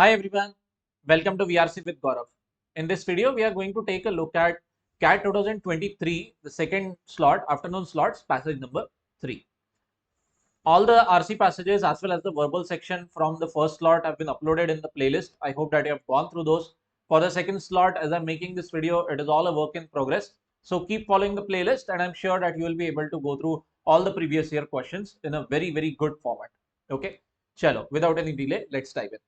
Hi everyone, welcome to VRC with Gaurav. In this video, we are going to take a look at CAT 2023, the second slot, afternoon slots, passage number 3. All the RC passages as well as the verbal section from the first slot have been uploaded in the playlist. I hope that you have gone through those. For the second slot, as I'm making this video, it is all a work in progress. So keep following the playlist and I'm sure that you will be able to go through all the previous year questions in a very good format. Okay, chalo, without any delay, let's dive in.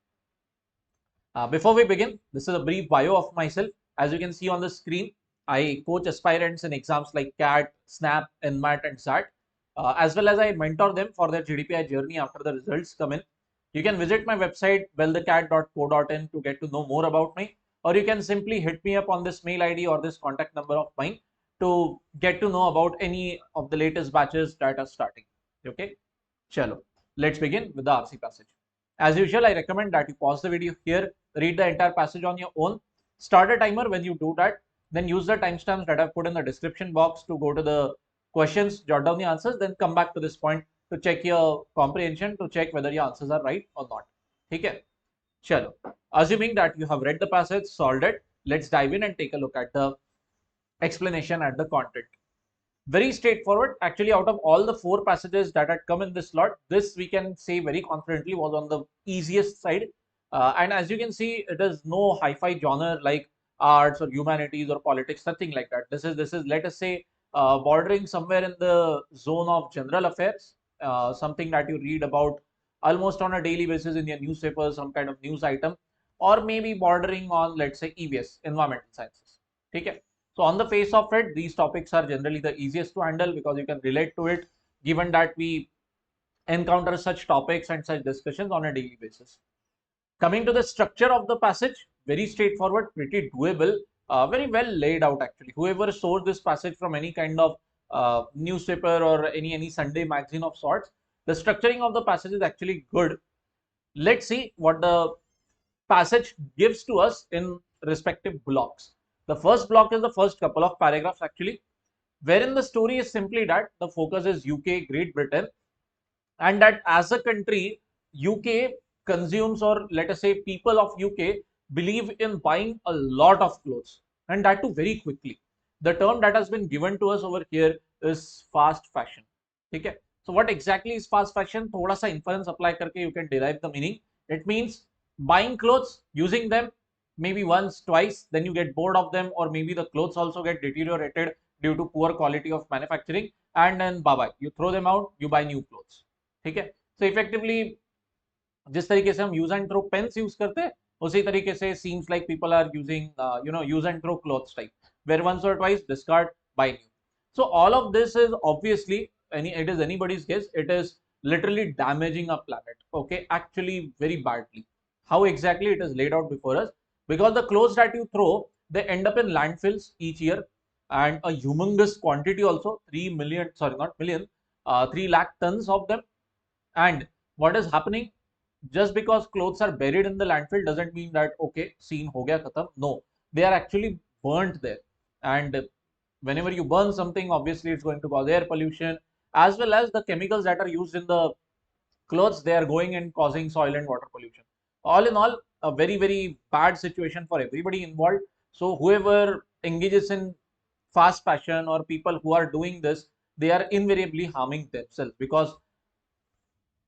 Before we begin, this is a brief bio of myself. As you can see on the screen, I coach aspirants in exams like CAT, SNAP, NMAT, and XAT, as well as I mentor them for their GDPI journey after the results come in. You can visit my website, wellthecat.co.in to get to know more about me, or you can simply hit me up on this mail ID or this contact number of mine to get to know about any of the latest batches that are starting. Okay, chalo, let's begin with the RC passage. As usual, I recommend that you pause the video here, read the entire passage on your own, start a timer when you do that, then use the timestamps that I've put in the description box to go to the questions, jot down the answers, then come back to this point to check your comprehension, to check whether your answers are right or not. Okay? Chalo. Assuming that you have read the passage, solved it, let's dive in and take a look at the explanation and the content. Very straightforward. Actually, out of all the 4 passages that had come in this slot, this we can say very confidently was on the easiest side. And as you can see, it is no hi-fi genre like arts or humanities or politics, nothing like that. This is let us say bordering somewhere in the zone of general affairs, something that you read about almost on a daily basis in your newspaper, some kind of news item, or maybe bordering on, let's say, EVS, environmental sciences. Okay. So on the face of it, these topics are generally the easiest to handle because you can relate to it, given that we encounter such topics and such discussions on a daily basis. Coming to the structure of the passage, very straightforward, pretty doable, very well laid out actually. Whoever sourced this passage from any kind of newspaper or any Sunday magazine of sorts, the structuring of the passage is actually good. Let's see what the passage gives to us in respective blocks. The first block is the first couple of paragraphs actually, wherein the story is simply that the focus is UK, Great Britain, and that as a country, UK consumes, or let us say people of UK believe in buying a lot of clothes, and that too very quickly. The term that has been given to us over here is fast fashion. Okay. So what exactly is fast fashion? Thoda sa inference apply karke you can derive the meaning. It means buying clothes, using them maybe once, twice, then you get bored of them, or maybe the clothes also get deteriorated due to poor quality of manufacturing, and then bye bye, you throw them out, you buy new clothes. ठीक है. So effectively जिस तरीके से हम use and throw pens use करते हैं, उसी तरीके से seems like people are using use and throw clothes type, where once or twice discard, buy new. So all of this is obviously it is anybody's guess, it is literally damaging our planet, okay, actually very badly. How exactly it is laid out before us, because the clothes that you throw, they end up in landfills each year, and a humongous quantity also, 3 million, sorry not million, 3 lakh tons of them. And what is happening, just because clothes are buried in the landfill doesn't mean that okay, scene ho gaya khatam. No, they are actually burnt there. And whenever you burn something, obviously it's going to cause air pollution, as well as the chemicals that are used in the clothes, they are going and causing soil and water pollution. All in all, a very bad situation for everybody involved. So whoever engages in fast fashion, or people who are doing this, they are invariably harming themselves, because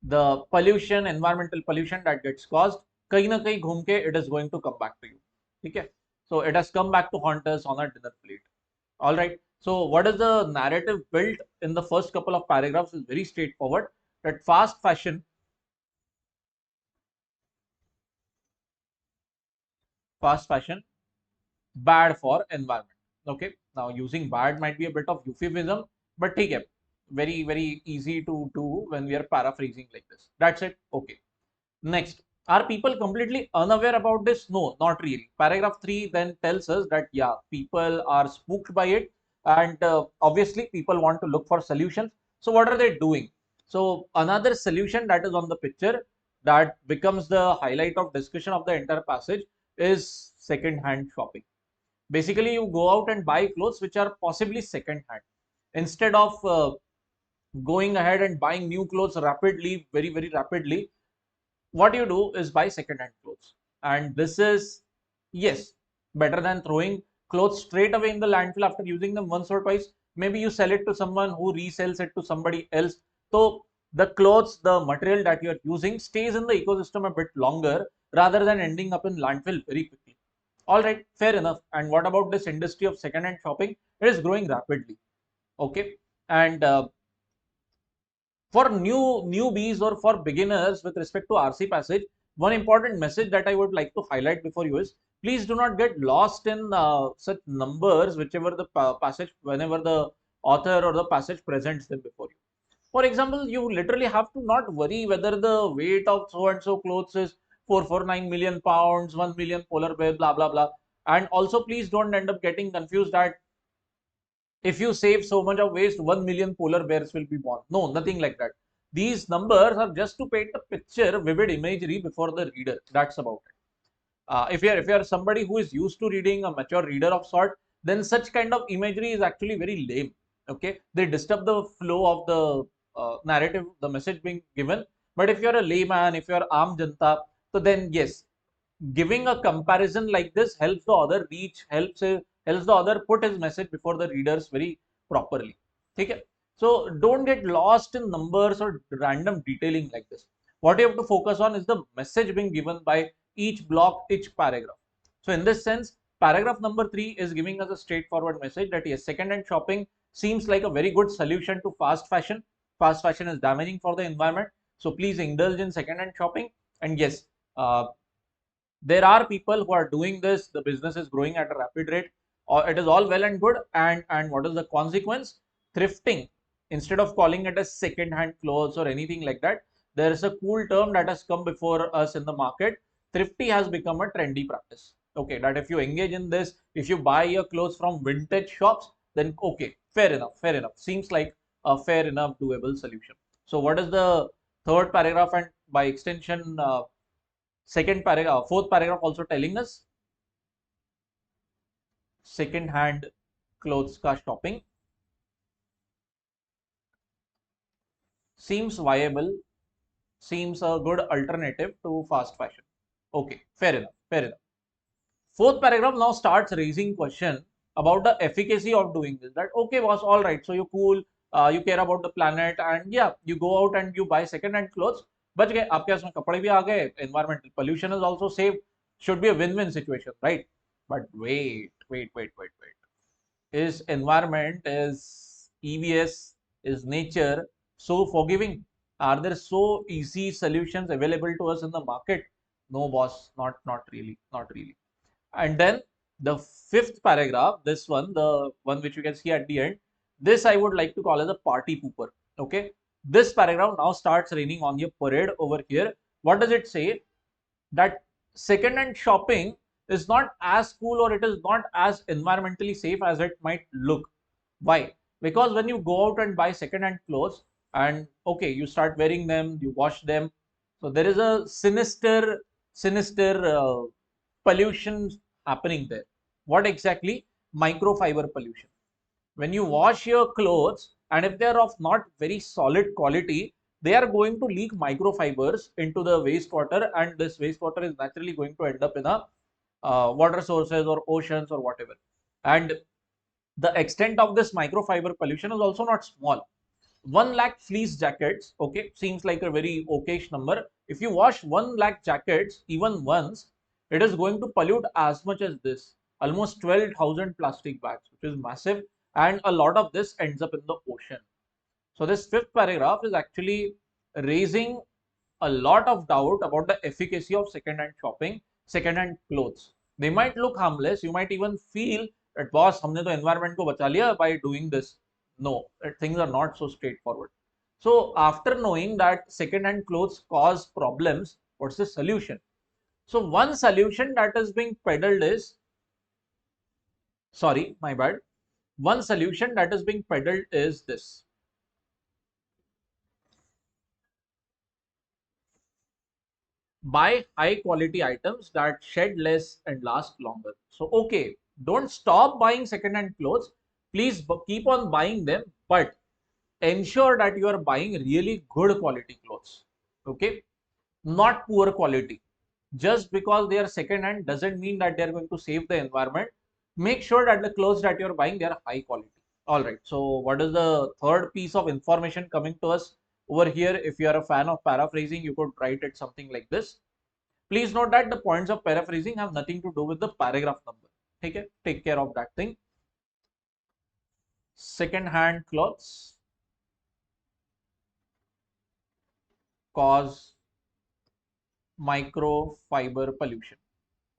the pollution, environmental pollution that gets caused, kahin na kahin ghum ke it is going to come back to you. Okay, so it has come back to haunt us on our dinner plate. All right. So what is the narrative built in the first couple of paragraphs is very straightforward. That fast fashion bad for environment. Okay. Now using bad might be a bit of euphemism, but take it. Very easy to do when we are paraphrasing like this. That's it. Okay. Next, are people completely unaware about this? No, not really. Paragraph 3 then tells us that yeah, people are spooked by it, and obviously people want to look for solutions. So what are they doing? So another solution that is on the picture, that becomes the highlight of discussion of the entire passage, is second hand shopping. Basically, you go out and buy clothes which are possibly second hand, instead of going ahead and buying new clothes rapidly, very rapidly. What you do is buy second hand clothes, And this is, yes, better than throwing clothes straight away in the landfill after using them once or twice. Maybe you sell it to someone who resells it to somebody else. So the clothes, the material that you're using stays in the ecosystem a bit longer rather than ending up in landfill very quickly. All right, fair enough. And what about this industry of second-hand shopping? It is growing rapidly. Okay, and for newbies or for beginners with respect to RC passage, one important message that I would like to highlight before you is please do not get lost in such numbers whichever the passage, whenever the author or the passage presents them before you. For example, you literally have to not worry whether the weight of so and so clothes is 449 million pounds, 1 million polar bear, blah blah blah. And also please don't end up getting confused that if you save so much of waste, 1 million polar bears will be born. No, nothing like that. These numbers are just to paint a picture, vivid imagery before the reader. That's about it. If you are somebody who is used to reading, a mature reader of sort, then such kind of imagery is actually very lame. Okay, they disturb the flow of the narrative, the message being given. But if you are a layman, if you are aam janta, so then yes, giving a comparison like this helps the author reach, helps the author put his message before the readers very properly. Okay, so don't get lost in numbers or random detailing like this. What you have to focus on is the message being given by each block, each paragraph. So in this sense, paragraph number 3 is giving us a straightforward message that yes, second-hand shopping seems like a very good solution to fast fashion. Fast fashion is damaging for the environment, so please indulge in second-hand shopping. And yes, there are people who are doing this, the business is growing at a rapid rate, or it is all well and good. And what is the consequence? Thrifting, instead of calling it as second hand clothes or anything like that, there is a cool term that has come before us in the market. Thrifty has become a trendy practice. Okay, that if you engage in this, if you buy your clothes from vintage shops, then okay, fair enough, seems like a fair enough doable solution. So what is the third paragraph, and by extension second paragraph, fourth paragraph also telling us second hand clothes ka shopping seems viable, seems a good alternative to fast fashion. Okay, fair enough, fair enough. Fourth paragraph now starts raising question about the efficacy of doing this. That okay, boss, all right. So you're cool, you care about the planet, and yeah, you go out and you buy second-hand clothes. बच गए आपके पास में कपड़े भी आ गए, environmental pollution is also saved. Should be a win-win situation, right? But wait. Is environment, is EVS, is nature so forgiving? Are there so easy solutions available to us in the market? No, boss, not really, not really. And then the fifth paragraph, this one, the one which you can see at the end, this I would like to call as a party pooper. Okay, this paragraph now starts raining on your parade over here. What does it say? That second-hand shopping is not as cool, or it is not as environmentally safe as it might look. Why? Because when you go out and buy second-hand clothes, and okay, you start wearing them, you wash them, so there is a sinister pollution happening there. What exactly? Microfiber pollution. When you wash your clothes, and if they are of not very solid quality, they are going to leak microfibers into the wastewater, and this wastewater is naturally going to end up in a water sources or oceans or whatever. And the extent of this microfiber pollution is also not small. 1 lakh fleece jackets, okay, seems like a very okayish number. If you wash 1 lakh jackets even once, it is going to pollute as much as this, almost 12,000 plastic bags, which is massive. And a lot of this ends up in the ocean. So this fifth paragraph is actually raising a lot of doubt about the efficacy of second-hand shopping, second-hand clothes. They might look harmless. You might even feel that boss, हमने तो environment को बचा लिया by doing this. No, things are not so straightforward. So after knowing that second-hand clothes cause problems, what's the solution? So one solution that is being peddled is, sorry, my bad. One solution that is being peddled is this: buy high quality items that shed less and last longer. So, okay, don't stop buying second hand clothes. Please keep on buying them, but ensure that you are buying really good quality clothes. Okay, not poor quality. just because they are second hand doesn't mean that they are going to save the environment. Make sure that the clothes that you are buying, they are high quality. All right. So what is the third piece of information coming to us over here? If you are a fan of paraphrasing, you could write it something like this. Please note that the points of paraphrasing have nothing to do with the paragraph number. Okay, take care of that thing. Second hand clothes cause microfiber pollution.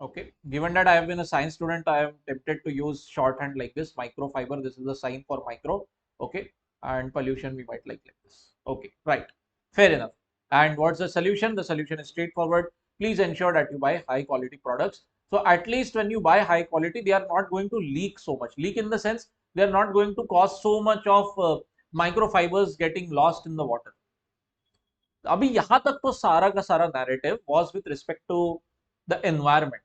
Okay, given that I have been a science student, I am tempted to use shorthand like this: microfiber. This is a sign for micro. Okay, and pollution we might like this. Okay, right, fair enough. And what's the solution? The solution is straightforward. Please ensure that you buy high quality products. So at least when you buy high quality, they are not going to leak so much. Leak in the sense they are not going to cause so much of microfibers getting lost in the water. अभी यहाँ तक तो सारा का सारा narrative was with respect to the environment.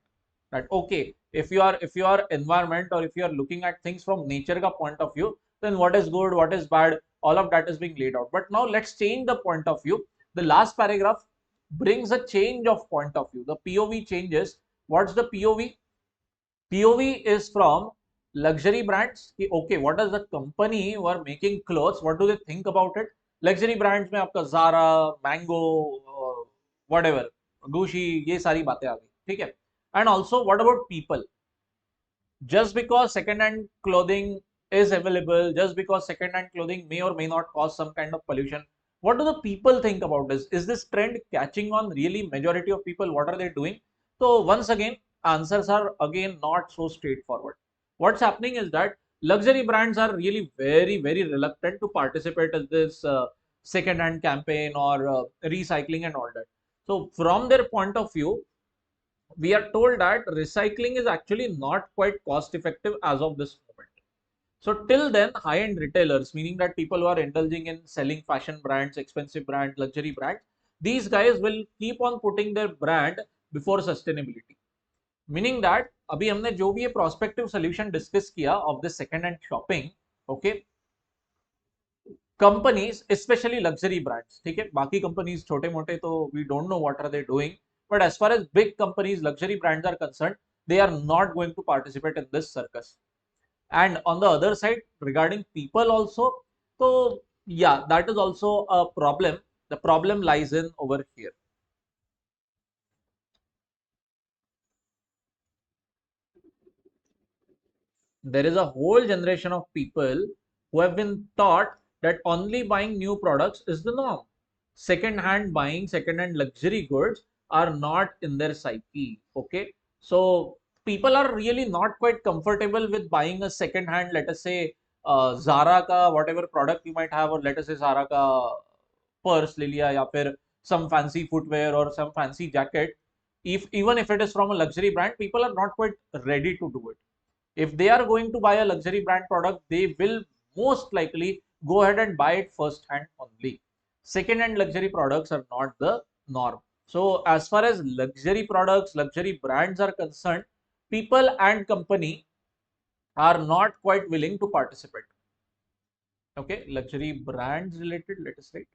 That okay, if you are environment, or if you are looking at things from nature ka point of view, then what is good, what is bad, all of that is being laid out. But now let's change the point of view. The last paragraph brings a change of point of view. The POV changes. What's the POV? POV is from luxury brands. Okay, what does the company who are making clothes, what do they think about it? Luxury brands में आपका Zara, Mango, whatever, Gucci, ये सारी बातें आ गई, ठीक है? And also, what about people? Just because second-hand clothing is available, just because second-hand clothing may or may not cause some kind of pollution, what do the people think about this? Is this trend catching on? Really, majority of people, what are they doing? So once again, answers are again not so straightforward. What's happening is that luxury brands are really very reluctant to participate in this second-hand campaign or recycling and all that. So from their point of view, we are told that recycling is actually not quite cost effective as of this moment. So till then, high-end retailers, meaning that people who are indulging in selling fashion brands, expensive brands, luxury brands, these guys will keep on putting their brand before sustainability. Meaning that अभी हमने जो भी ये prospective solution discuss किया of this second-hand shopping, okay, companies, especially luxury brands, ठीक है, बाकी companies छोटे मोटे तो we don't know what are they doing, but as far as big companies, luxury brands are concerned, they are not going to participate in this circus. And on the other side, regarding people also, so yeah, that is also a problem. The problem lies in over here. There is a whole generation of people who have been taught that only buying new products is the norm. Second hand buying, second hand luxury goods are not in their psyche. Okay, so people are really not quite comfortable with buying a second hand, let us say Zara ka whatever product you might have, or let us say Zara ka purse ले लिया, या फिर some fancy footwear or some fancy jacket. If even if it is from a luxury brand, people are not quite ready to do it. If they are going to buy a luxury brand product, they will most likely go ahead and buy it first hand only. Second hand luxury products are not the norm. So as far as luxury products, luxury brands are concerned, people and company are not quite willing to participate. Okay, luxury brands related, let us say.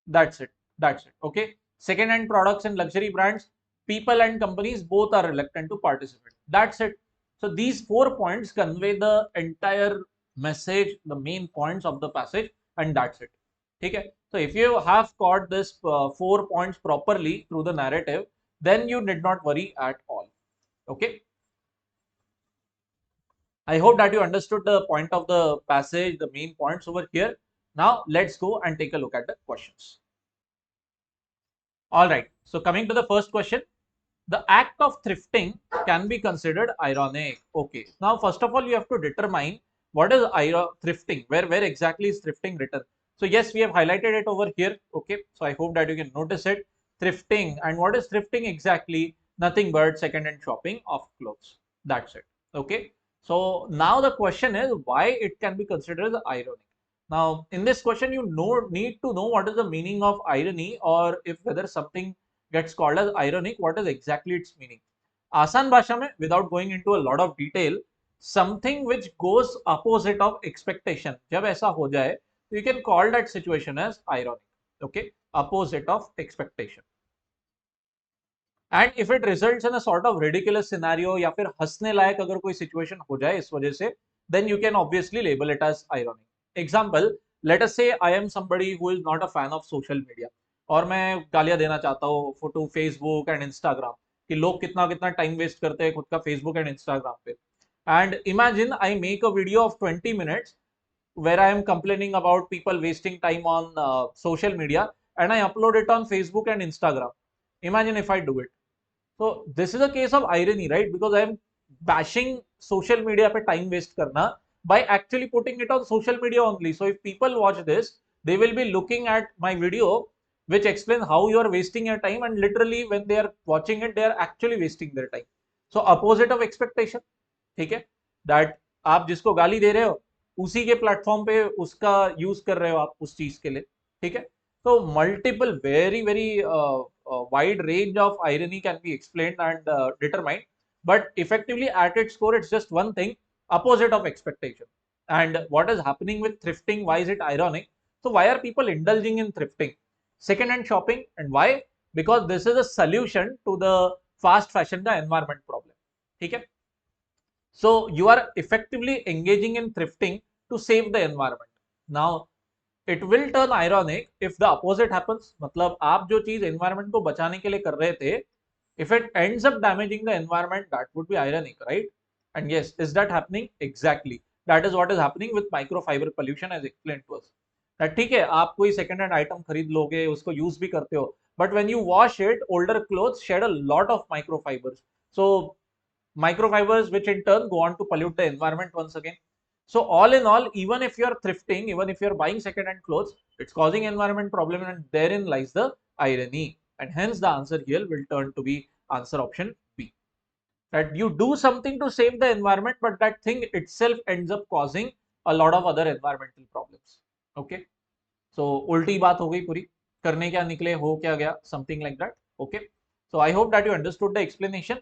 That's it. That's it. Okay. Second hand products and luxury brands, people and companies both are reluctant to participate. That's it. So these 4 points convey the entire message, the main points of the passage, and that's it. Okay. So if you have caught this 4 points properly through the narrative, then you need not worry at all. Okay. I hope that you understood the point of the passage, the main points over here. Now let's go and take a look at the questions. All right. So coming to the first question, the act of thrifting can be considered ironic. Okay. Now, first of all, you have to determine what is thrifting. Where exactly is thrifting written? So yes, we have highlighted it over here. Okay. So I hope that you can notice it. Thrifting. And what is thrifting exactly? Nothing but second-hand shopping of clothes. That's it. Okay. So now the question is why it can be considered as ironic. Now, in this question, you need to know what is the meaning of irony, or if whether something gets called as ironic. What is exactly its meaning? आसान भाषा में, without going into a lot of detail, something which goes opposite of expectation. जब ऐसा हो जाए, you can call that situation as ironic. Okay, opposite of expectation. And if it results in a sort of ridiculous scenario या फिर हंसने लायक अगर कोई situation हो जाए इस वजह से, then you can obviously label it as ironic. Example, let us say I am somebody who is not a fan of social media, और मैं गालियां देना चाहता हूँ टू फेसबुक एंड इंस्टाग्राम कि लोग कितना कितना टाइम वेस्ट करते हैं खुद का फेसबुक एंड इंस्टाग्राम पे. And imagine I make a video of 20 minutes where I am complaining about people wasting time on social media, and I upload it on Facebook and Instagram. Imagine if I do it. So this is a case of irony, right? Because I am bashing social media पे time waste करना by actually putting it on social media only. So if people watch this, they will be looking at my video which explains how you are wasting your time, and literally when they are watching it, they are actually wasting their time. So opposite of expectation, ठीक है, that आप जिसको गाली दे रहे हो उसी के platform पे उसका यूज कर रहे हो आप उस चीज के लिए, ठीक है. तो multiple very very wide range of irony can be explained and determined, but effectively at its core it's just one thing, opposite of expectation. And what is happening with thrifting? Why is it ironic? So why are people indulging in thrifting, second hand shopping, and why? Because this is a solution to the fast fashion का environment problem, ठीक है. So you are effectively engaging in thrifting to save the environment. Now it will turn ironic if the opposite happens. मतलब आप जो चीज environment को बचाने के लिए कर रहे थे, if it ends up damaging the environment, that would be ironic, right? And yes, is that happening? Exactly. That is what is happening with microfiber pollution as explained to us. that ठीक है, आप कोई second hand item खरीद लोगे, उसको use भी करते हो, but when you wash it, older clothes shed a lot of microfibers. So microfibers which in turn go on to pollute the environment once again. So all in all, even if you're thrifting, even if you're buying second-hand clothes, it's causing environment problem, and therein lies the irony. And hence the answer here will turn to be answer option B. That you do something to save the environment, but that thing itself ends up causing a lot of other environmental problems. Okay. So ulti baat ho gayi puri. Karne kya nikle, ho kya gaya, something like that. Okay. So I hope that you understood the explanation.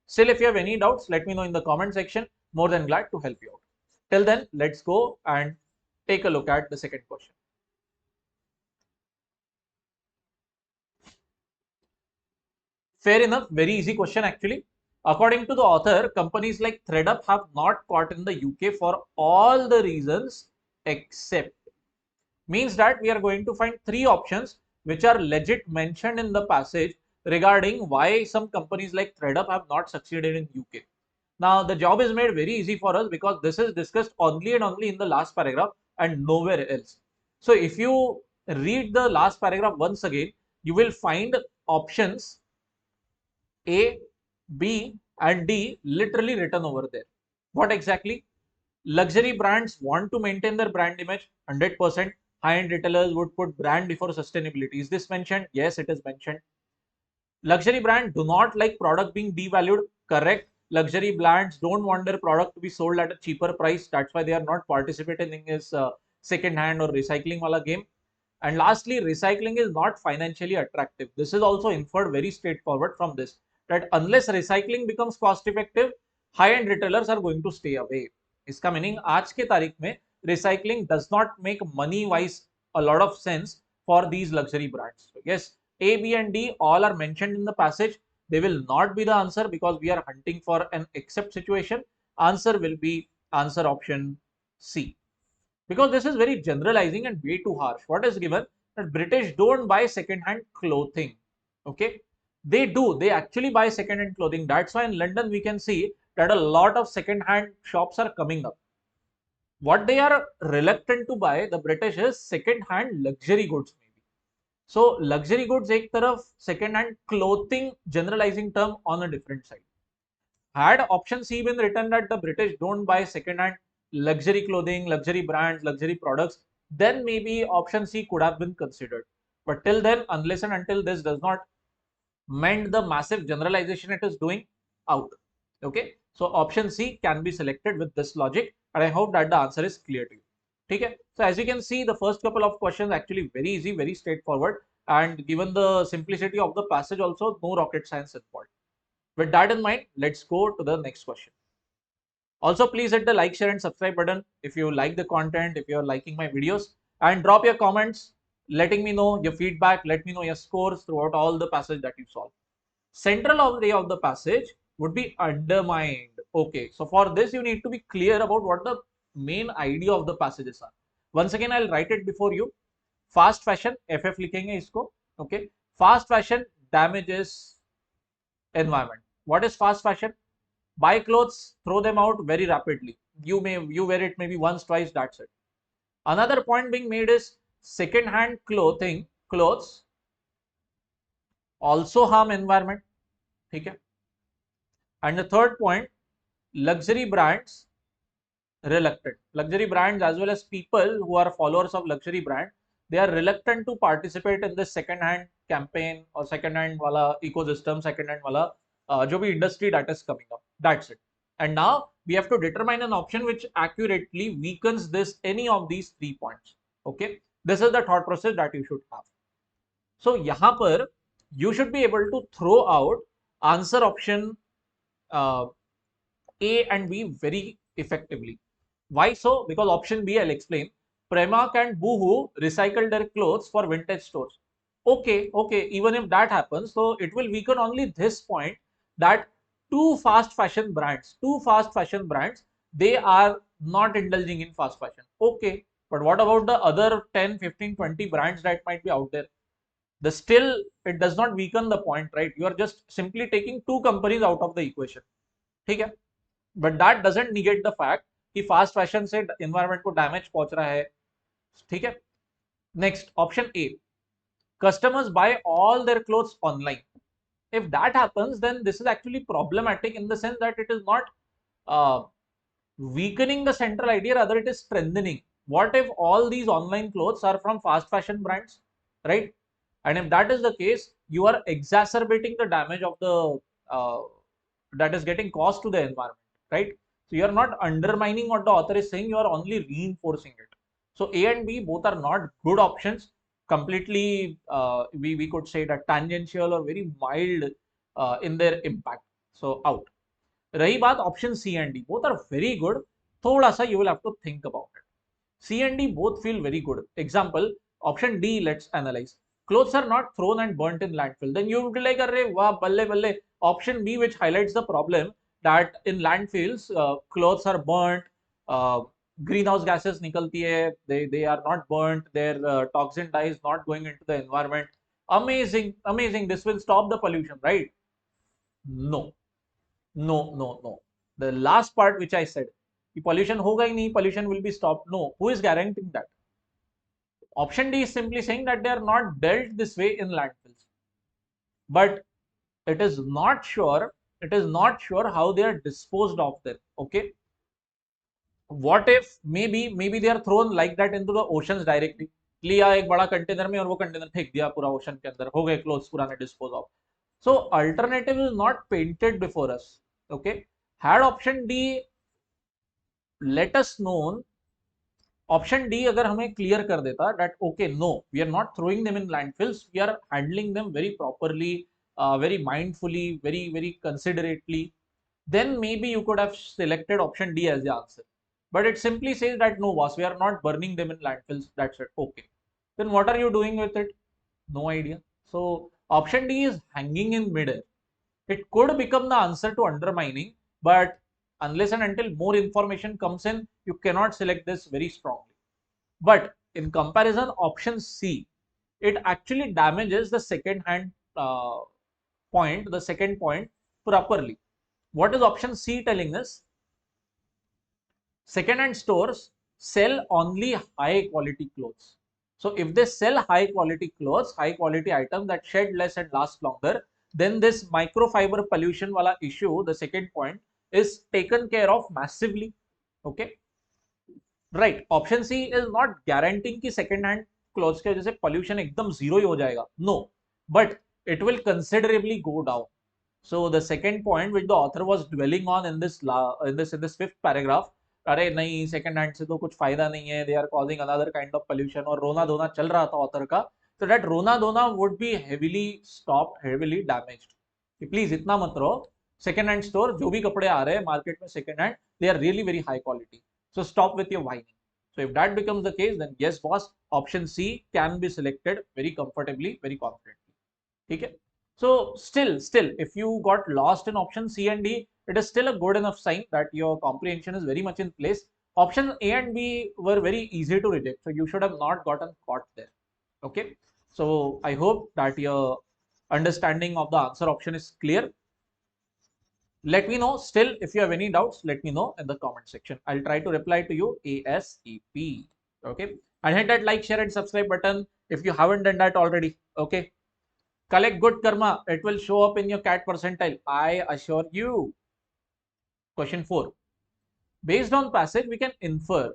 Still, if you have any doubts, let me know in the comment section. More than glad to help you out. Till then, let's go and take a look at the second question. Fair enough, very easy question actually. According to the author, companies like ThreadUp have not caught in the UK for all the reasons except. Means that we are going to find three options which are legit mentioned in the passage regarding why some companies like ThreadUp have not succeeded in UK. Now the job is made very easy for us because this is discussed only and only in the last paragraph and nowhere else. So if you read the last paragraph once again, you will find options A, B and D literally written over there. What exactly? Luxury brands want to maintain their brand image 100%. High-end retailers would put brand before sustainability. Is this mentioned? Yes, it is mentioned. Luxury brands do not like product being devalued. Correct. Luxury brands don't want their product to be sold at a cheaper price. That's why they are not participating in this second hand or recycling wala game. And lastly, recycling is not financially attractive. This is also inferred very straightforward from this, that unless recycling becomes cost effective, high-end retailers are going to stay away. इसका meaning आज के तारीख में recycling does not make money wise a lot of sense for these luxury brands. So yes, A, B and D all are mentioned in the passage. They will not be the answer because we are hunting for an except situation. Answer will be answer option C. Because this is very generalizing and way too harsh. What is given? That British don't buy second-hand clothing. Okay, they do. They actually buy second-hand clothing. That's why in London we can see that a lot of second-hand shops are coming up. What they are reluctant to buy, the British, is second-hand luxury goods. So luxury goods एक तरफ, second-hand clothing generalizing term on a different side. Had option C been written that the British don't buy second-hand luxury clothing, luxury brands, luxury products, then maybe option C could have been considered. But till then, unless and until this does not mend the massive generalization it is doing, out. Okay, so option C can be selected with this logic, and I hope that the answer is clear to you. Okay, so as you can see, the first couple of questions actually very easy, very straightforward. and given the simplicity of the passage also, no rocket science involved. With that in mind, let's go to the next question. Also, please hit the like, share and subscribe button if you like the content, if you're liking my videos, and drop your comments letting me know your feedback, let me know your scores throughout all the passage that you solve. Central idea of the passage would be undermined. Okay, so for this you need to be clear about what the main idea of the passages are. Once again, I'll write it before you. Fast fashion, FF लिखेंगे इसको. Okay, fast fashion damages environment. What is fast fashion? Buy clothes, throw them out very rapidly. You wear it maybe once, twice, that's it. Another point being made is second hand clothes also harm environment. Okay. And the third point, luxury brands reluctant. Luxury brands as well as people who are followers of luxury brand, they are reluctant to participate in this second hand campaign or second hand wala ecosystem, second hand wala jo bhi industry that is coming up. That's it. And now we have to determine an option which accurately weakens this any of these 3 points. Okay, this is the thought process that you should have. So yahan par you should be able to throw out answer option A and B very effectively. Why so? Because option B, I'll explain. Primark and Boohoo recycle their clothes for vintage stores. Okay, even if that happens, so it will weaken only this point that two fast fashion brands, they are not indulging in fast fashion. Okay, but what about the other 10, 15, 20 brands that might be out there? The still, it does not weaken the point, right? You are just simply taking two companies out of the equation. Okay? But that doesn't negate the fact कि fast fashion से environment को damage पहुंच रहा है. ठीक है. Next option A, customers buy all their clothes online. If that happens, then this is actually problematic in the sense that it is not weakening the central idea, rather it is strengthening. What if all these online clothes are from fast fashion brands, right? And if that is the case, you are exacerbating the damage of the that is getting caused to the environment, right? So you are not undermining what the author is saying, you are only reinforcing it. So A and B both are not good options. Completely, we could say that tangential or very mild in their impact. So out. रही बात option C and D, both are very good. थोड़ा सा you will have to think about it. C and D both feel very good. Example option D, let's analyse. Clothes are not thrown and burnt in landfill. Then you would be like, "Arre, wow, balle balle." Option B, which highlights the problem that in landfills, clothes are burnt, greenhouse gases निकलती है, they are not burnt, their toxin dye is not going into the environment. Amazing. This will stop the pollution, right? No. The last part which I said, pollution होगा ही नहीं, pollution will be stopped. No, who is guaranteeing that? Option D is simply saying that they are not dealt this way in landfills, but it is not sure how they are disposed of there. Okay, what if maybe they are thrown like that into the oceans directly. लिया एक बड़ा container में और वो container फेंक दिया पूरा ocean के अंदर, हो गए क्लोथ्स पुराने dispose of. So alternative is not painted before us. Okay, had option D let us know, option D अगर हमें क्लियर कर देता that okay no, we are not throwing them in landfills, we are handling them very properly, very mindfully, very considerately, then maybe you could have selected option D as the answer. But it simply says that no boss, we are not burning them in landfills, that's it. Okay, then what are you doing with it? No idea. So option D is hanging in midair. It could become the answer to undermining, but unless and until more information comes in, you cannot select this very strongly. But in comparison, option C, it actually damages the second point properly. What is option C telling us? Second hand stores sell only high quality clothes. So if they sell high quality clothes, high quality items that shed less and last longer, then this microfiber pollution wala issue, the second point, is taken care of massively. Okay, right. Option C is not guaranteeing कि second hand clothes के वजह से pollution एकदम zero ही हो जाएगा. No, but it will considerably go down. So the second point which the author was dwelling on in this fifth paragraph, अरे नहीं second hand से तो कुछ फायदा नहीं है, they are causing another kind of pollution, और रोना धोना चल रहा था ऑथर का So that Rona Dona would be heavily stopped, heavily damaged. Please इतना मत रहो. Second hand store जो भी कपड़े आ रहे हैं market में second hand, they are really very high quality. So stop with your whining. So if that becomes the case, then yes boss, option C can be selected very comfortably, very confidently. ठीक है? So still, if you got lost in option C and D, it is still a good enough sign that your comprehension is very much in place. Option A and B were very easy to reject, so you should have not gotten caught there. Okay, so I hope that your understanding of the answer option is clear. Let me know still if you have any doubts. Let me know in the comment section. I'll try to reply to you ASAP. Okay, and hit that like, share and subscribe button if you haven't done that already. Okay, collect good karma. It will show up in your CAT percentile, I assure you. Question 4. Based on passage, we can infer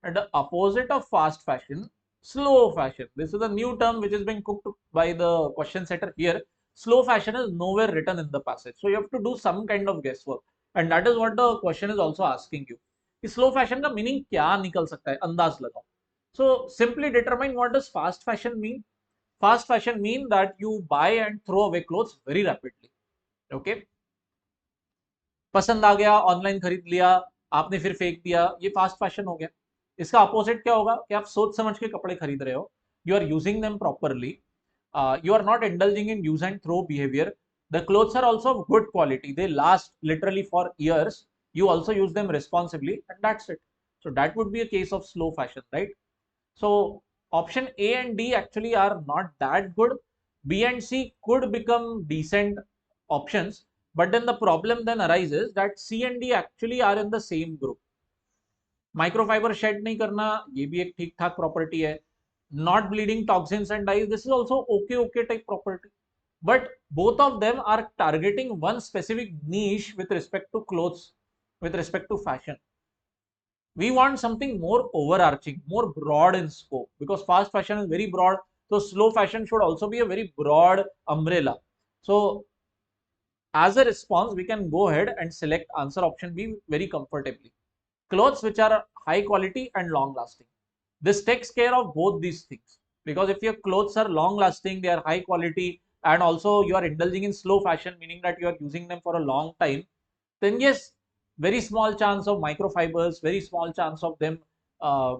that the opposite of fast fashion, slow fashion. This is a new term which is being cooked by the question setter here. Slow fashion is nowhere written in the passage. So you have to do some kind of guesswork. And that is what the question is also asking you. Slow fashion का meaning क्या निकल सकता है? अंदाज लगाओ. So simply determine what does fast fashion mean. Fast fashion mean that you buy and throw away clothes very rapidly. Okay. पसंद आ गया, online खरीद लिया, आपने फिर फेंक दिया, ये फास्ट फैशन हो गया. इसका अपोजिट क्या होगा कि आप सोच समझ के कपड़े खरीद रहे हो, you are using them properly, you are not indulging in use and throw behaviour, the clothes are also of good quality, they last literally for years, you also use them responsibly, and that's it. So that would be a case of slow fashion, right? So option A and D actually are not that good. B and C could become decent options, but then the problem then arises that C and D actually are in the same group. Microfiber shed नहीं करना, ये भी एक ठीक ठाक property है. Not bleeding toxins and dyes, this is also okay type property. But both of them are targeting one specific niche with respect to clothes, with respect to fashion. We want something more overarching, more broad in scope, because fast fashion is very broad. So slow fashion should also be a very broad umbrella. So as a response, we can go ahead and select answer option B very comfortably. Clothes which are high quality and long lasting. This takes care of both these things, because if your clothes are long lasting, they are high quality, and also you are indulging in slow fashion, meaning that you are using them for a long time, then yes, very small chance of microfibers, very small chance of them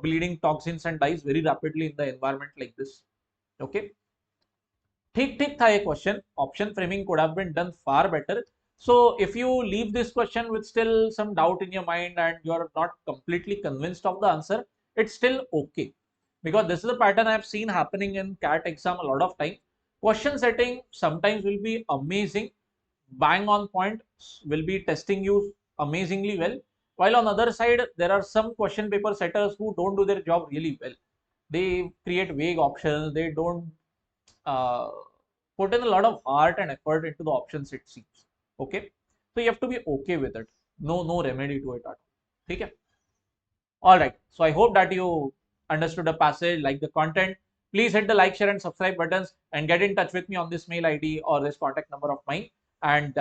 bleeding toxins and dyes very rapidly in the environment like this. Okay, ठीक था ये question. Option framing could have been done far better. So if you leave this question with still some doubt in your mind and you are not completely convinced of the answer, it's still okay, because this is a pattern I have seen happening in CAT exam a lot of time. Question setting sometimes will be amazing, bang on point, will be testing you amazingly well, while on the other side there are some question paper setters who don't do their job really well. They create vague options, they don't uh, put in a lot of heart and effort into the options, it seems. Okay, so you have to be okay with it. No remedy to it at all. Okay, all right, so I hope that you understood the passage, like the content. Please hit the like, share and subscribe buttons, and get in touch with me on this mail ID or this contact number of mine, and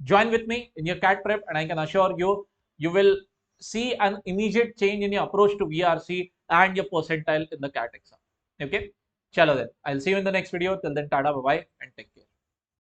join with me in your CAT prep, and I can assure you, you will see an immediate change in your approach to VRC and your percentile in the CAT exam. Okay, chalo then, I'll see you in the next video. Till then, tada, bye bye, and take care.